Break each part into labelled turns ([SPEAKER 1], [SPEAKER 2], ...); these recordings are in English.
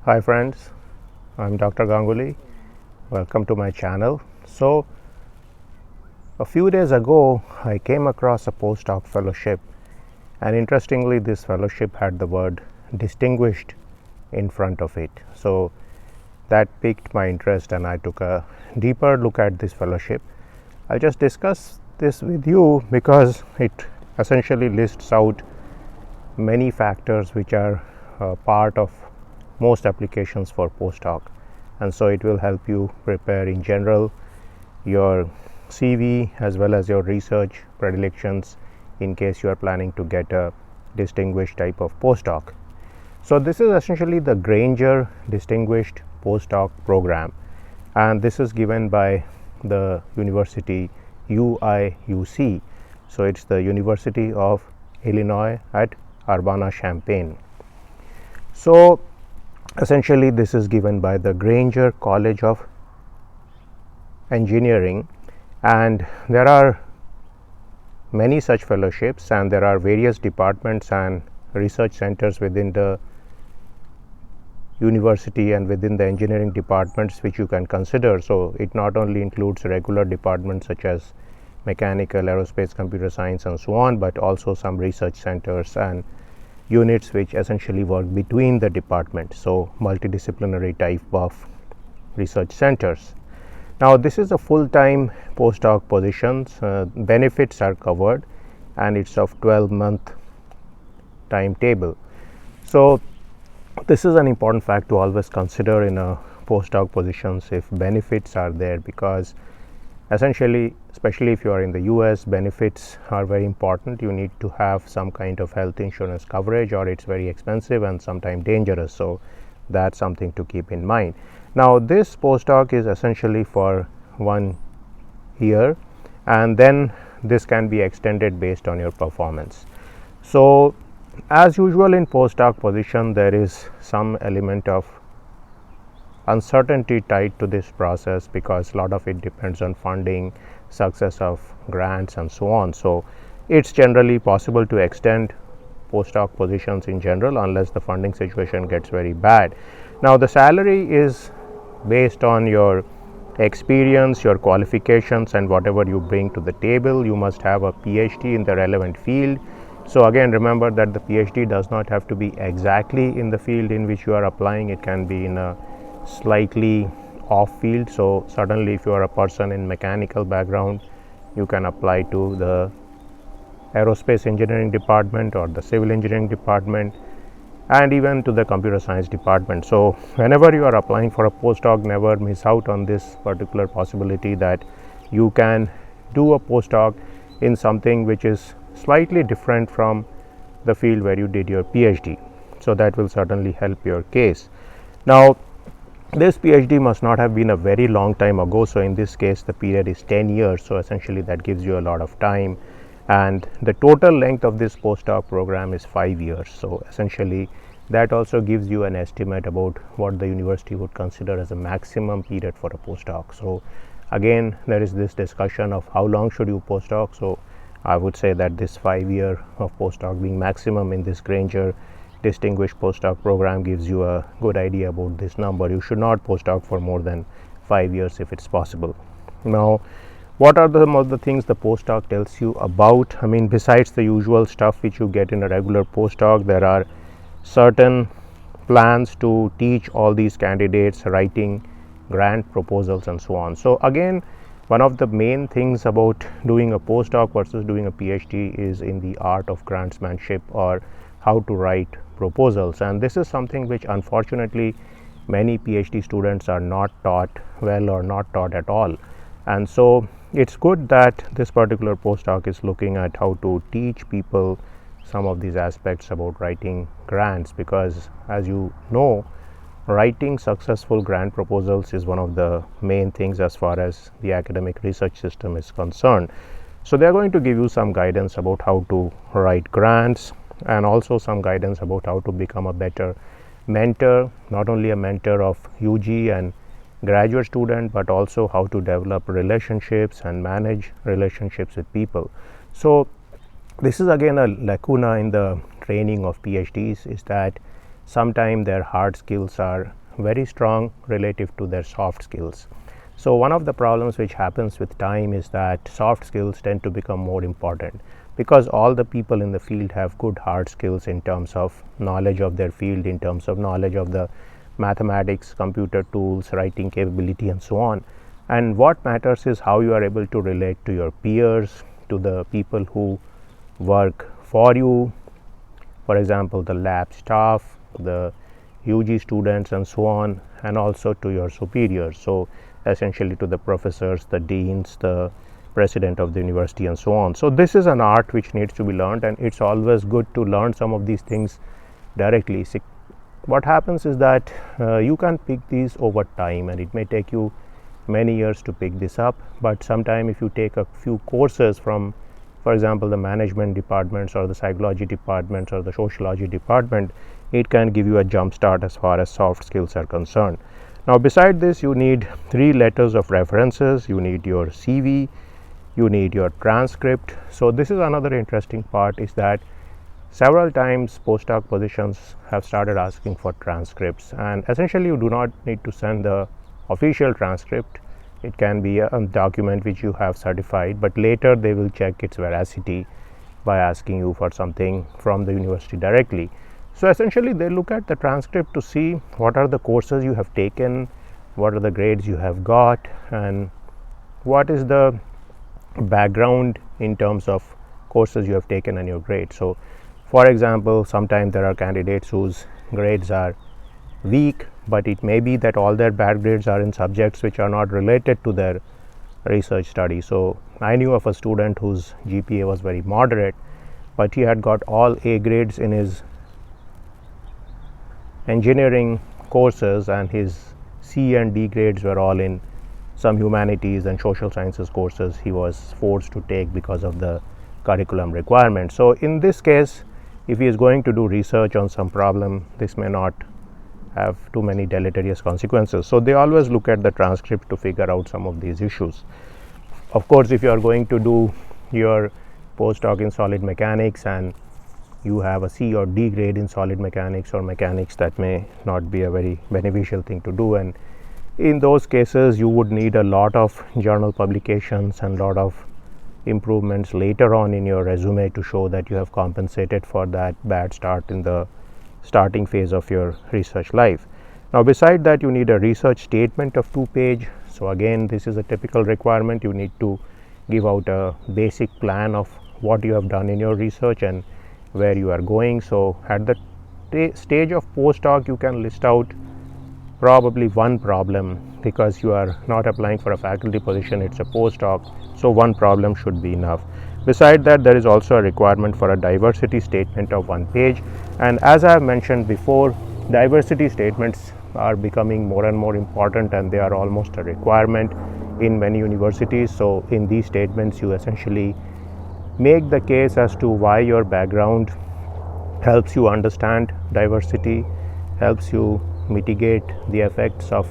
[SPEAKER 1] Hi friends, I'm Dr. Ganguly. Welcome to my channel. So a few days ago I came across a postdoc fellowship, and interestingly this fellowship had the word distinguished in front of it. So that piqued my interest and I took a deeper look at this fellowship. I'll just discuss this with you because it essentially lists out many factors which are part of most applications for postdoc, and so it will help you prepare in general your CV as well as your research predilections in case you are planning to get a distinguished type of postdoc. So this is essentially the Grainger Distinguished Postdoc Program, and this is given by the university UIUC. So it's the University of Illinois at Urbana Champaign. So essentially this is given by the Grainger College of Engineering, and there are many such fellowships and there are various departments and research centers within the university and within the engineering departments which you can consider. So it not only includes regular departments such as mechanical, aerospace, computer science and so on, but also some research centers and units which essentially work between the departments, so multidisciplinary type of research centers. Now this is a full-time postdoc positions. Benefits are covered and it's of 12-month timetable. So this is an important fact to always consider in a postdoc positions if benefits are there, because essentially, especially if you are in the US, benefits are very important. You need to have some kind of health insurance coverage or it's very expensive and sometimes dangerous. So that's something to keep in mind. Now this postdoc is essentially for 1 year, and then this can be extended based on your performance. So as usual in postdoc position, there is some element of uncertainty tied to this process because a lot of it depends on funding, success of grants and so on. So it's generally possible to extend postdoc positions in general unless the funding situation gets very bad. Now the salary is based on your experience, your qualifications and whatever you bring to the table. You must have a PhD in the relevant field. So again, remember that the PhD does not have to be exactly in the field in which you are applying. It can be in a slightly off field. So certainly if you are a person in mechanical background, you can apply to the aerospace engineering department or the civil engineering department and even to the computer science department. So whenever you are applying for a postdoc, never miss out on this particular possibility that you can do a postdoc in something which is slightly different from the field where you did your PhD. So that will certainly help your case. Now this PhD must not have been a very long time ago. So in this case the period is 10 years. So essentially that gives you a lot of time, and the total length of this postdoc program is 5 years. So essentially that also gives you an estimate about what the university would consider as a maximum period for a postdoc. So again, there is this discussion of how long should you postdoc. So I would say that this 5 year of postdoc being maximum in this Grainger Distinguished Postdoc Program gives you a good idea about this number. You should not postdoc for more than 5 years if it's possible. Now what are some of the things the postdoc tells you about? I mean, besides the usual stuff which you get in a regular postdoc, there are certain plans to teach all these candidates writing grant proposals and so on. So again, one of the main things about doing a postdoc versus doing a PhD is in the art of grantsmanship or how to write proposals, and this is something which unfortunately many PhD students are not taught well or not taught at all. And so it's good that this particular postdoc is looking at how to teach people some of these aspects about writing grants, because as you know, writing successful grant proposals is one of the main things as far as the academic research system is concerned. So they are going to give you some guidance about how to write grants and also some guidance about how to become a better mentor, not only a mentor of UG and graduate student, but also how to develop relationships and manage relationships with people. So this is again a lacuna in the training of PhDs, is that sometimes their hard skills are very strong relative to their soft skills. So one of the problems which happens with time is that soft skills tend to become more important, because all the people in the field have good hard skills in terms of knowledge of their field, in terms of knowledge of the mathematics, computer tools, writing capability, and so on. And what matters is how you are able to relate to your peers, to the people who work for you, for example the lab staff, the UG students, and so on, and also to your superiors. So essentially to the professors, the deans, the president of the university, and so on. So this is an art which needs to be learned, and it's always good to learn some of these things directly. What happens is that you can pick these over time, and it may take you many years to pick this up, but sometime if you take a few courses from, for example, the management departments or the psychology departments or the sociology department, it can give you a jump start as far as soft skills are concerned. Now beside this, you need 3 letters of references, you need your CV, you need your transcript. So this is another interesting part, is that several times postdoc positions have started asking for transcripts, and essentially you do not need to send the official transcript. It can be a document which you have certified, but later they will check its veracity by asking you for something from the university directly. So essentially they look at the transcript to see what are the courses you have taken, what are the grades you have got, and what is the background in terms of courses you have taken and your grades. So for example, sometimes there are candidates whose grades are weak, but it may be that all their bad grades are in subjects which are not related to their research study. So I knew of a student whose GPA was very moderate, but he had got all A grades in his engineering courses, and his C and D grades were all in some humanities and social sciences courses he was forced to take because of the curriculum requirements. So in this case, if he is going to do research on some problem, this may not have too many deleterious consequences. So they always look at the transcript to figure out some of these issues. Of course, if you are going to do your postdoc in solid mechanics and you have a C or D grade in solid mechanics or mechanics, that may not be a very beneficial thing to do, and in those cases you would need a lot of journal publications and a lot of improvements later on in your resume to show that you have compensated for that bad start in the starting phase of your research life. Now beside that, you need a research statement of 2-page. So again, this is a typical requirement. You need to give out a basic plan of what you have done in your research and where you are going. So at the stage of postdoc, you can list out probably one problem, because you are not applying for a faculty position, it's a postdoc, so one problem should be enough. Beside that, there is also a requirement for a diversity statement of 1 page, and as I have mentioned before, diversity statements are becoming more and more important, and they are almost a requirement in many universities. So in these statements, you essentially make the case as to why your background helps you understand diversity, helps you mitigate the effects of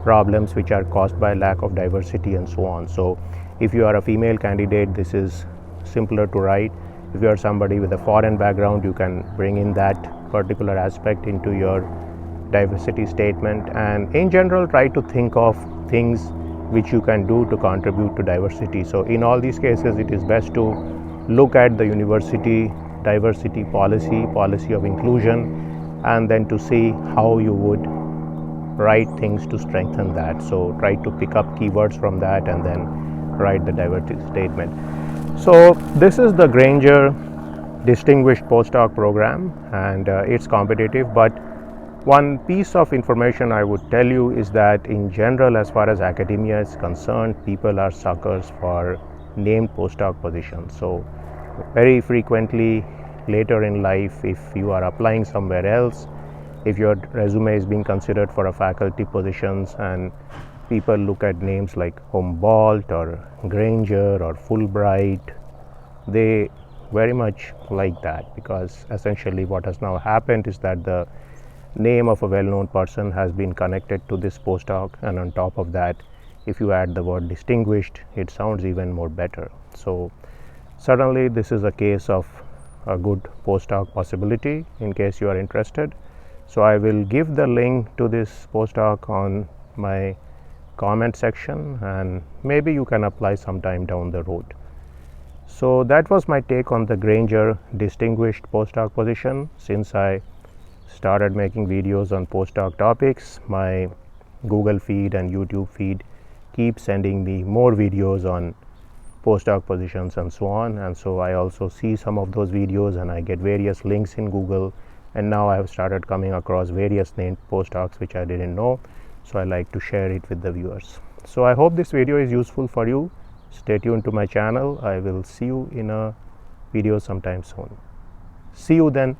[SPEAKER 1] problems which are caused by lack of diversity, and so on. So if you are a female candidate, this is simpler to write. If you are somebody with a foreign background, you can bring in that particular aspect into your diversity statement, and in general try to think of things which you can do to contribute to diversity. So in all these cases, it is best to look at the university diversity policy of inclusion, and then to see how you would write things to strengthen that. So try to pick up keywords from that and then write the diversity statement. So this is the Grainger Distinguished Postdoc program, and it's competitive, but one piece of information I would tell you is that in general, as far as academia is concerned, people are suckers for named postdoc positions. So very frequently later in life, if you are applying somewhere else, if your resume is being considered for a faculty positions and people look at names like Humboldt or Grainger or Fulbright, they very much like that, because essentially what has now happened is that the name of a well-known person has been connected to this postdoc, and on top of that, if you add the word distinguished, it sounds even more better. So certainly this is a case of a good postdoc possibility in case you are interested. So I will give the link to this postdoc on my comment section, and maybe you can apply sometime down the road. So that was my take on the Grainger distinguished postdoc position. Since I started making videos on postdoc topics, my Google feed and YouTube feed keep sending me more videos on postdoc positions and so on, and so I also see some of those videos and I get various links in Google, and now I have started coming across various named postdocs which I didn't know, so I like to share it with the viewers. So I hope this video is useful for you. Stay tuned to my channel. I will see you in a video sometime soon. See you then.